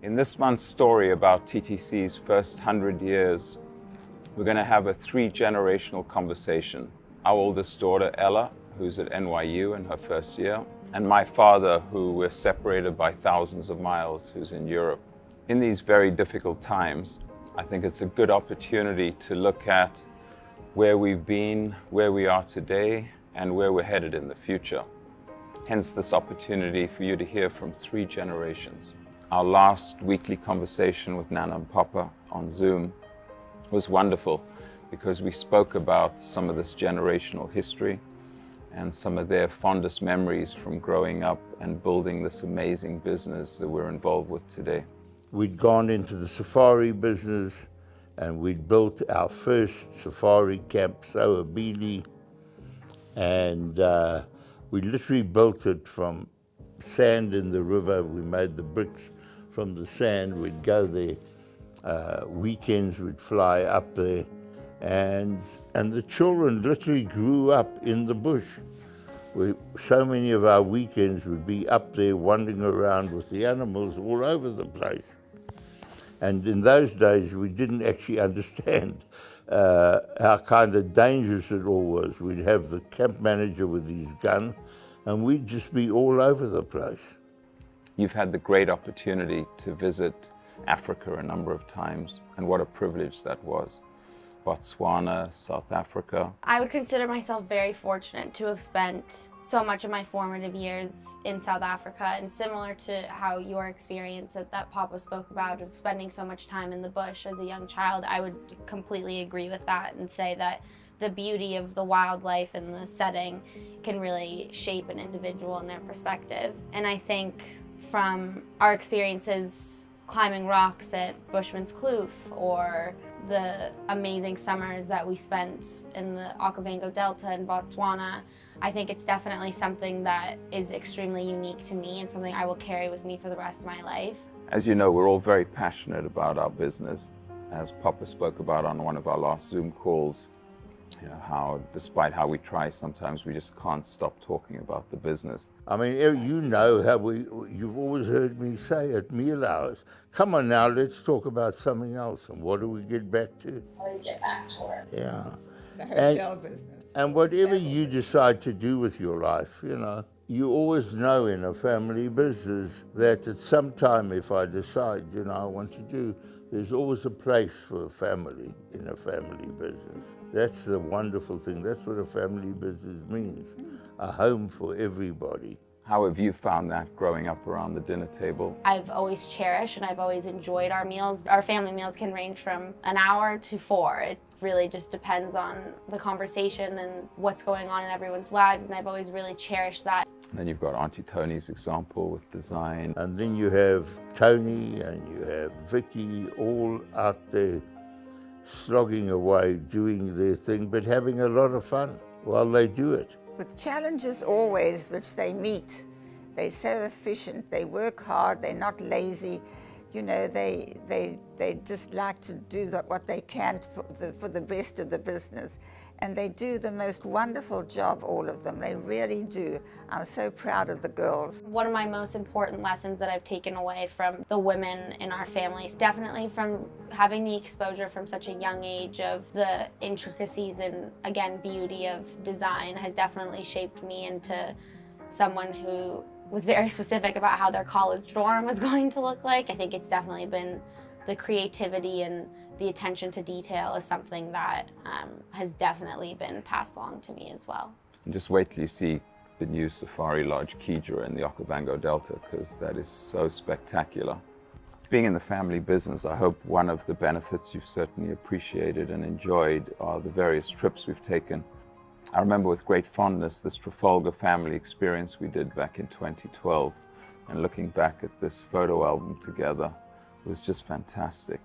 In this month's story about TTC's first 100 years, we're going to have a 3-generational conversation. Our oldest daughter, Ella, who's at NYU in her first year, and my father, who we're separated by thousands of miles, who's in Europe. In these very difficult times, I think it's a good opportunity to look at where we've been, where we are today, and where we're headed in the future. Hence this opportunity for you to hear from 3 generations. Our last weekly conversation with Nana and Papa on Zoom was wonderful because we spoke about some of this generational history and some of their fondest memories from growing up and building this amazing business that we're involved with today. We'd gone into the safari business and we'd built our first safari camp, Soabili, and we literally built it from sand in the river. We made the bricks from the sand. We'd go there. Weekends we'd fly up there, and the children literally grew up in the bush. So many of our weekends would be up there wandering around with the animals all over the place. And in those days, we didn't actually understand how kind of dangerous it all was. We'd have the camp manager with his gun, and we'd just be all over the place. You've had the great opportunity to visit Africa a number of times, and what a privilege that was. Botswana, South Africa. I would consider myself very fortunate to have spent so much of my formative years in South Africa, and similar to how your experience that Papa spoke about of spending so much time in the bush as a young child, I would completely agree with that and say that the beauty of the wildlife and the setting can really shape an individual and their perspective. And I think from our experiences climbing rocks at Bushman's Kloof, or the amazing summers that we spent in the Okavango Delta in Botswana, I think it's definitely something that is extremely unique to me and something I will carry with me for the rest of my life. As you know, we're all very passionate about our business. As Papa spoke about on one of our last Zoom calls, you know, how despite how we try, sometimes we just can't stop talking about the business. I mean, you know how you've always heard me say at meal hours, come on now, let's talk about something else. And what do we get back to? How do we get back to work? Yeah. The hotel business. And whatever you decide to do with your life, you know, you always know in a family business that at some time, if I decide, you know, I want to do, there's always a place for a family in a family business. That's the wonderful thing. That's what a family business means, a home for everybody. How have you found that growing up around the dinner table? I've always cherished and I've always enjoyed our meals. Our family meals can range from an hour to 4. It really just depends on the conversation and what's going on in everyone's lives, and I've always really cherished that. And then you've got Auntie Tony's example with design. And then you have Tony and you have Vicky all out there slogging away, doing their thing, but having a lot of fun while they do it. With challenges always, which they meet, they're so efficient, they work hard, they're not lazy. You know, they just like to do what they can for the best of the business. And they do the most wonderful job, all of them. They really do. I'm so proud of the girls. One of my most important lessons that I've taken away from the women in our family, definitely from having the exposure from such a young age of the intricacies and, again, beauty of design, has definitely shaped me into someone who was very specific about how their college dorm was going to look like. I think it's definitely been the creativity and the attention to detail is something that has definitely been passed along to me as well. And just wait till you see the new Safari Lodge Kidra in the Okavango Delta, because that is so spectacular. Being in the family business, I hope one of the benefits you've certainly appreciated and enjoyed are the various trips we've taken. I remember with great fondness this Trafalgar family experience we did back in 2012, and looking back at this photo album together was just fantastic.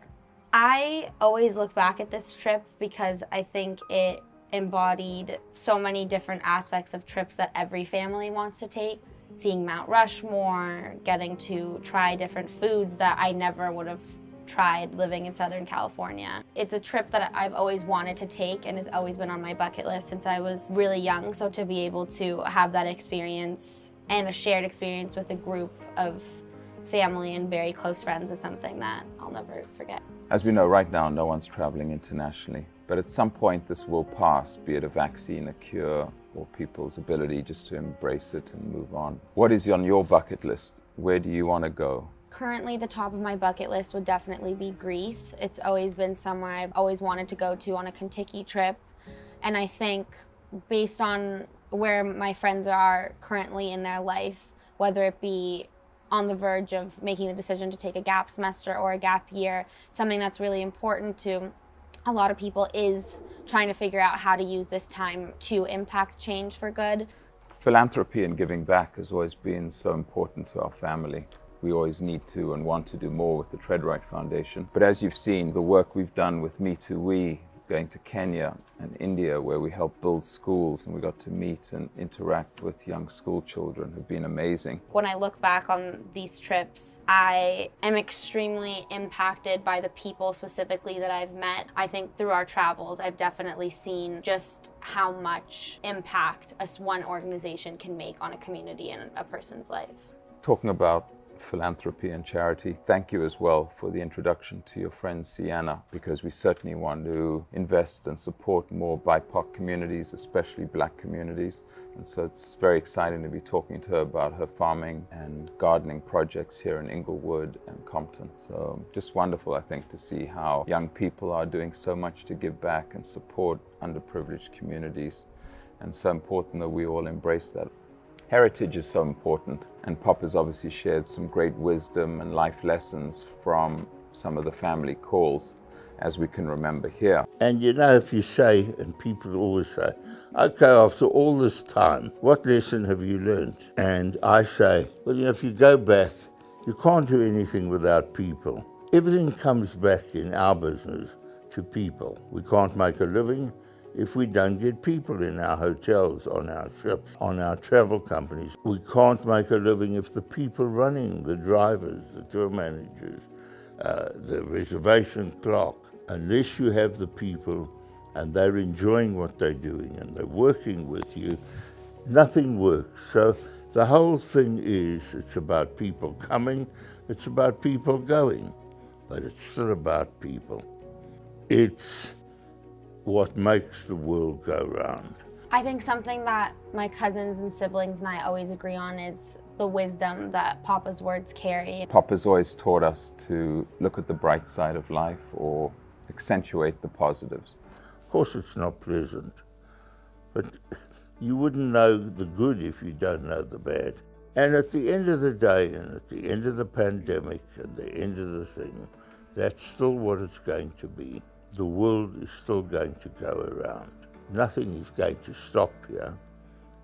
I always look back at this trip because I think it embodied so many different aspects of trips that every family wants to take. Seeing Mount Rushmore, getting to try different foods that I never would have tried living in Southern California. It's a trip that I've always wanted to take and has always been on my bucket list since I was really young. So to be able to have that experience and a shared experience with a group of family and very close friends is something that I'll never forget. As we know right now, no one's traveling internationally, but at some point this will pass, be it a vaccine, a cure, or people's ability just to embrace it and move on. What is on your bucket list? Where do you want to go? Currently, the top of my bucket list would definitely be Greece. It's always been somewhere I've always wanted to go to on a Kentucky trip. And I think based on where my friends are currently in their life, whether it be on the verge of making the decision to take a gap semester or a gap year, something that's really important to a lot of people is trying to figure out how to use this time to impact change for good. Philanthropy and giving back has always been so important to our family. We always need to and want to do more with the Tread Right Foundation. But as you've seen, the work we've done with Me Too We, going to Kenya and India, where we helped build schools and we got to meet and interact with young school children, have been amazing. When I look back on these trips, I am extremely impacted by the people specifically that I've met. I think through our travels, I've definitely seen just how much impact one organization can make on a community and a person's life. Talking about philanthropy and charity, thank you as well for the introduction to your friend Sienna, because we certainly want to invest and support more BIPOC communities, especially Black communities. And so it's very exciting to be talking to her about her farming and gardening projects here in Inglewood and Compton. So just wonderful, I think, to see how young people are doing so much to give back and support underprivileged communities. And so important that we all embrace that. Heritage is so important, and Pop has obviously shared some great wisdom and life lessons from some of the family calls, as we can remember here. And you know, if you say, and people always say, okay, after all this time, what lesson have you learned? And I say, well, you know, if you go back, you can't do anything without people. Everything comes back in our business to people. We can't make a living if we don't get people in our hotels, on our ships, on our travel companies. We can't make a living if the people running, the drivers, the tour managers, the reservation clerk, unless you have the people and they're enjoying what they're doing and they're working with you, nothing works. So the whole thing is, it's about people coming, it's about people going, but it's still about people. It's what makes the world go round. I think something that my cousins and siblings and I always agree on is the wisdom that Papa's words carry. Papa's always taught us to look at the bright side of life or accentuate the positives. Of course it's not pleasant, but you wouldn't know the good if you don't know the bad. And at the end of the day, and at the end of the pandemic and the end of the thing, that's still what it's going to be. The world is still going to go around. Nothing is going to stop here.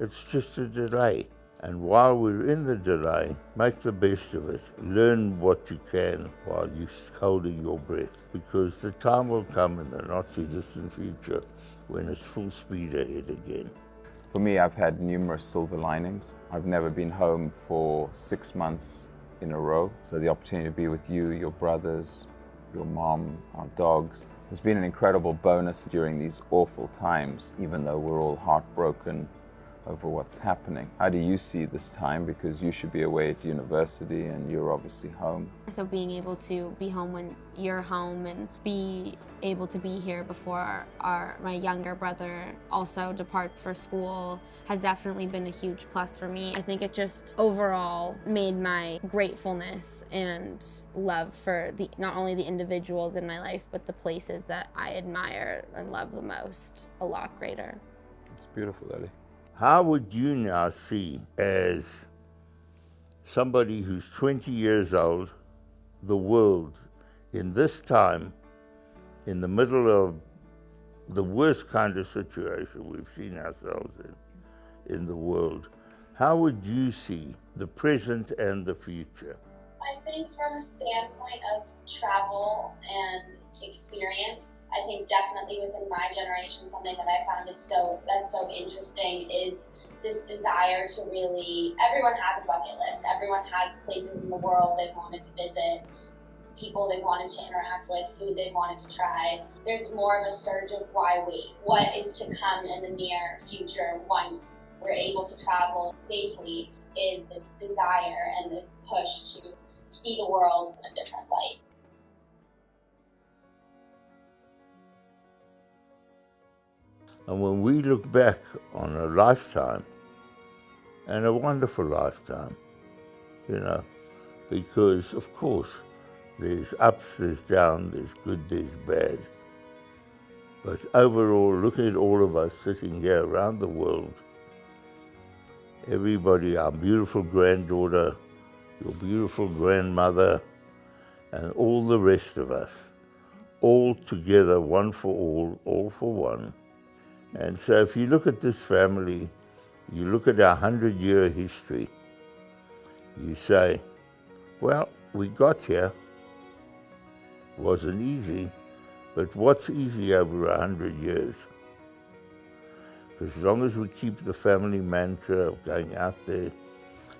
It's just a delay. And while we're in the delay, make the best of it. Learn what you can while you're holding your breath, because the time will come in the not too distant future when it's full speed ahead again. For me, I've had numerous silver linings. I've never been home for 6 months in a row. So the opportunity to be with you, your brothers, your mom, our dogs, has been an incredible bonus during these awful times, even though we're all heartbroken over what's happening. How do you see this time? Because you should be away at university and you're obviously home. So being able to be home when you're home and be able to be here before my younger brother also departs for school has definitely been a huge plus for me. I think it just overall made my gratefulness and love for not only the individuals in my life, but the places that I admire and love the most a lot greater. It's beautiful, Ellie. How would you now see, as somebody who's 20 years old, the world in this time, in the middle of the worst kind of situation we've seen ourselves in the world, how would you see the present and the future? I think from a standpoint of travel and experience, I think definitely within my generation, something that I found that's so interesting is this desire to really, everyone has a bucket list, everyone has places in the world they've wanted to visit, people they wanted to interact with, food they wanted to try. There's more of a surge of why wait? What is to come in the near future once we're able to travel safely is this desire and this push to see the world in a different light. And when we look back on a lifetime, and a wonderful lifetime, you know, because of course there's ups, there's downs, there's good, there's bad. But overall, looking at all of us sitting here around the world, everybody, our beautiful granddaughter, your beautiful grandmother, and all the rest of us, all together, one for all for one. And so if you look at this family, you look at our 100-year history, you say, well, we got here. Wasn't easy, but what's easy over 100 years? Because as long as we keep the family mantra of going out there,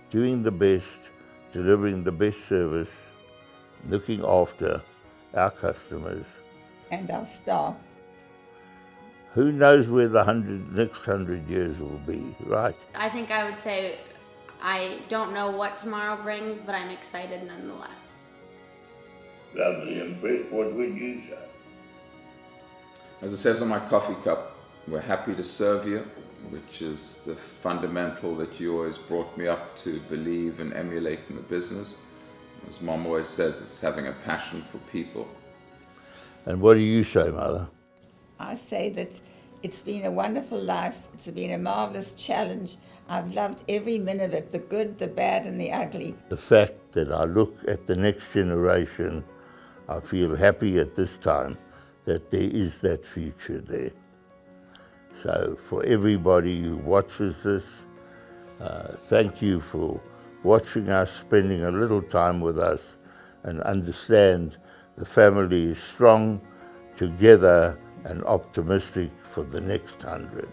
doing the best, delivering the best service, looking after our customers. And our staff. Who knows where the next 100 years will be, right? I think I would say I don't know what tomorrow brings, but I'm excited nonetheless. Lovely. And Brett, what would you say? As it says on my coffee cup, we're happy to serve you, which is the fundamental that you always brought me up to believe and emulate in the business. As Mom always says, it's having a passion for people. And what do you say, Mother? I say that it's been a wonderful life. It's been a marvelous challenge. I've loved every minute of it, the good, the bad, and the ugly. The fact that I look at the next generation, I feel happy at this time that there is that future there. So for everybody who watches this, thank you for watching us, spending a little time with us, and understand the family is strong, together, and optimistic for the next 100.